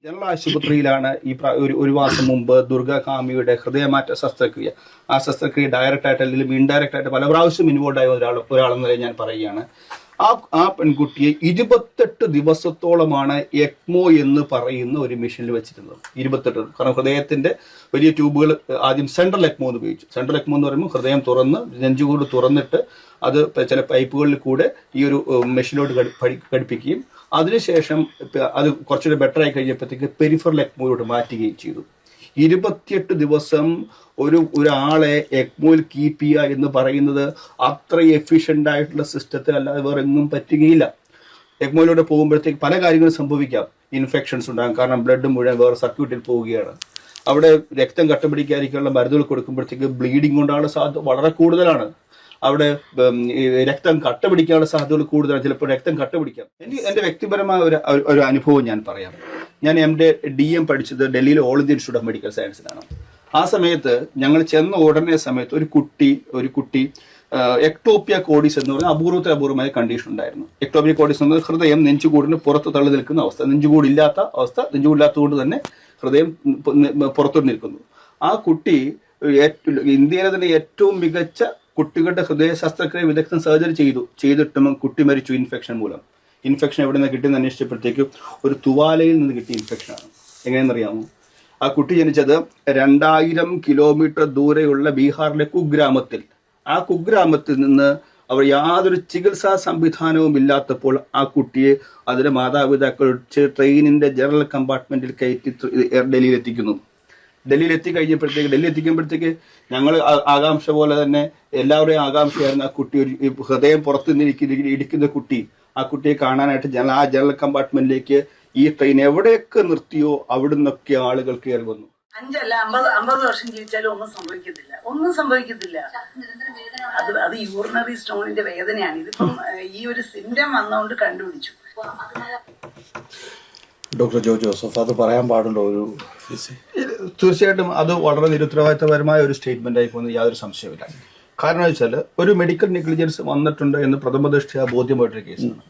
General ആശുപത്രിയിലാണ് ഒരു മാസം മുമ്പ് ദുർഗാകാമിയുടെ ഹൃദയമാറ്റ ശസ്ത്രക്രിയ. ആ ശസ്ത്രക്രിയ ഡയറക്റ്റ് ആയിട്ട് അല്ലെങ്കിൽ ഇൻഡയറക്റ്റ് ആയിട്ട് പല പ്രാവശ്യം ഇൻവോൾവ് ആയ ഒരാളെന്ന നിലയിൽ ഞാൻ പറയുകയാണ്. ആ പെൺകുട്ടിയെ 28 ദിവസത്തോളമാണ് എക്മോ എന്ന് പറയുന്ന ഒരു മെഷീനിൽ വെച്ചിരുന്നത്. 28. കാരണം ഹൃദയത്തിന്റെ വലിയ ട്യൂബുകൾ ആദ്യം സെൻട്രൽ എക്മോ എന്ന് ഉപയോഗിച്ചു. സെൻട്രൽ എക്മോ എന്ന് പറയുമ്പോൾ ഹൃദയം തുറന്ന് നെഞ്ചുകൂട് തുറന്നിട്ട് അത് ചില പൈപ്പുകളിൽ കൂടെ ഈ ഒരു മെഷീനോട് ഘടിപ്പിക്കുകയും അതിനുശേഷം അത് കുറച്ചുകൂടെ ബെറ്റർ ആയി കഴിഞ്ഞപ്പോഴത്തേക്ക് പെരിഫറൽ എക്മോയിലോട്ട് മാറ്റുകയും ചെയ്തു. 28 ദിവസം ഒരാളെ എക്മോയിൽ കീപ്പ് ചെയ്യുക എന്ന് പറയുന്നത് അത്ര എഫിഷ്യൻ്റ് ആയിട്ടുള്ള സിസ്റ്റത്തിൽ അല്ലാതെ വേറെ എങ്ങും പറ്റുകയില്ല. എക്മോയിലൂടെ പോകുമ്പോഴത്തേക്ക് പല കാര്യങ്ങളും സംഭവിക്കാം. ഇൻഫെക്ഷൻസ് ഉണ്ടാകും, കാരണം ബ്ലഡ് മുഴുവൻ വേറെ സർക്യൂട്ടിൽ പോവുകയാണ്. അവിടെ രക്തം കട്ടപിടിക്കാതിരിക്കാനുള്ള മരുന്നുകൾ കൊടുക്കുമ്പോഴത്തേക്ക് ബ്ലീഡിങ് ഉണ്ടാകാനുള്ള സാധ്യത വളരെ കൂടുതലാണ്. അവിടെ രക്തം കട്ട പിടിക്കാനുള്ള സാധ്യതകൾ കൂടുതലാണ്. ചിലപ്പോൾ രക്തം കട്ട പിടിക്കാം. എൻ്റെ വ്യക്തിപരമായ ഒരു അനുഭവം ഞാൻ പറയാം. ഞാൻ DM പഠിച്ചത് ഡൽഹിയിലെ all India institute of medical സയൻസിലാണ്. ആ സമയത്ത് ഞങ്ങൾ ചെന്ന ഉടനെ സമയത്ത് ഒരു കുട്ടി എക്ടോപ്പിയ കോഡിസ് എന്ന് പറഞ്ഞാൽ അപൂർവമായ കണ്ടീഷൻ ഉണ്ടായിരുന്നു. എക്ടോപ്പിയ കോഡിസ് എന്ന് പറഞ്ഞാൽ ഹൃദയം നെഞ്ചുകൂടിന് പുറത്ത് തള്ളി നിൽക്കുന്ന അവസ്ഥ. നെഞ്ചുകൂടില്ലാത്ത അവസ്ഥ. നെഞ്ചുകൂടില്ലാത്തതുകൊണ്ട് തന്നെ ഹൃദയം പുറത്തോട്ട് നിൽക്കുന്നു. ആ കുട്ടി ഇന്ത്യയിലെ തന്നെ ഏറ്റവും മികച്ച കുട്ടികളുടെ ഹൃദയ ശസ്ത്രക്രിയ വിദഗ്ധൻ സർജറി ചെയ്തിട്ടും കുട്ടി മരിച്ചു ഇൻഫെക്ഷൻ മൂലം. ഇൻഫെക്ഷൻ എവിടെ നിന്ന് കിട്ടിയെന്ന് അന്വേഷിച്ചപ്പോഴത്തേക്ക് ഒരു തുവാലയിൽ നിന്ന് കിട്ടിയ ഇൻഫെക്ഷനാണ്. എങ്ങനെയെന്നറിയാമോ? ആ കുട്ടി ജനിച്ചത് 2000 കിലോമീറ്റർ ദൂരെയുള്ള ബീഹാറിലെ കുഗ്രാമത്തിൽ. ആ കുഗ്രാമത്തിൽ നിന്ന് അവർ യാതൊരു ചികിത്സാ സംവിധാനവും ഇല്ലാത്തപ്പോൾ ആ കുട്ടിയെ അതിന്റെ മാതാപിതാക്കൾ ട്രെയിനിന്റെ ജനറൽ കമ്പാർട്ട്മെന്റിൽ കയറ്റി ഡൽഹിയിൽ എത്തിക്കുന്നു. ഡൽഹി എത്തിക്കുമ്പോഴത്തേക്ക് ഞങ്ങൾ ആകാംക്ഷ പോലെ തന്നെ എല്ലാവരുടെയും ആകാംക്ഷയായിരുന്നു ആ കുട്ടി. ഒരു ഹൃദയം പുറത്തു നിന്ന് ഇടിക്കുന്ന കുട്ടി. ആ കുട്ടിയെ കാണാനായിട്ട് ആ ജനറൽ കമ്പാർട്ട്മെന്റിലേക്ക് ഈ ട്രെയിൻ എവിടെയൊക്കെ നിർത്തിയോ അവിടുന്നൊക്കെ ആളുകൾ കയറി വന്നു. 50 വർഷം ജീവിച്ചാലും ഒന്നും സംഭവിക്കത്തില്ല. അത് യൂറിനറി സ്റ്റോണിന്റെ വേദനയാണ്. ഇതിപ്പം ഈ ഒരു സിംറ്റം വന്നുകൊണ്ട് കണ്ടുപിടിച്ചു. ഡോക്ടർ ജോ ജോസഫ്, അത് പറയാൻ പാടുണ്ടോ? തീർച്ചയായിട്ടും അത് വളരെ നിരുത്തരവാദിത്തപരമായ ഒരു സ്റ്റേറ്റ്മെന്റ് ആയി പോകുന്നത് യാതൊരു സംശയമില്ല. കാരണം വെച്ചാൽ ഒരു മെഡിക്കൽ നെഗ്ലിജൻസ് വന്നിട്ടുണ്ട് എന്ന് പ്രഥമദൃഷ്ട്യാ ബോധ്യമായിട്ടൊരു കേസാണ്.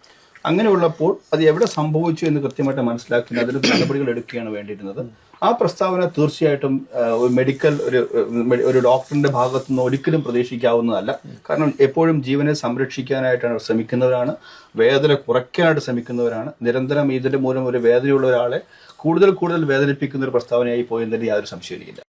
അങ്ങനെയുള്ളപ്പോൾ അത് എവിടെ സംഭവിച്ചു എന്ന് കൃത്യമായിട്ട് മനസ്സിലാക്കി അതിന് നടപടികൾ എടുക്കുകയാണ് വേണ്ടിയിരുന്നത്. ആ പ്രസ്താവന തീർച്ചയായിട്ടും ഒരു ഡോക്ടറിന്റെ ഭാഗത്തു നിന്ന് ഒരിക്കലും പ്രതീക്ഷിക്കാവുന്നതല്ല. കാരണം എപ്പോഴും ജീവനെ സംരക്ഷിക്കാനായിട്ടാണ് ശ്രമിക്കുന്നവരാണ്, വേദന കുറയ്ക്കാനായിട്ട് ശ്രമിക്കുന്നവരാണ്. നിരന്തരം ഇതിന്റെ മൂലം ഒരു വേദനയുള്ള ഒരാളെ കൂടുതൽ വേദനിപ്പിക്കുന്ന ഒരു പ്രസ്താവനയായി പോയതിന്റെ യാതൊരു സംശയമില്ല.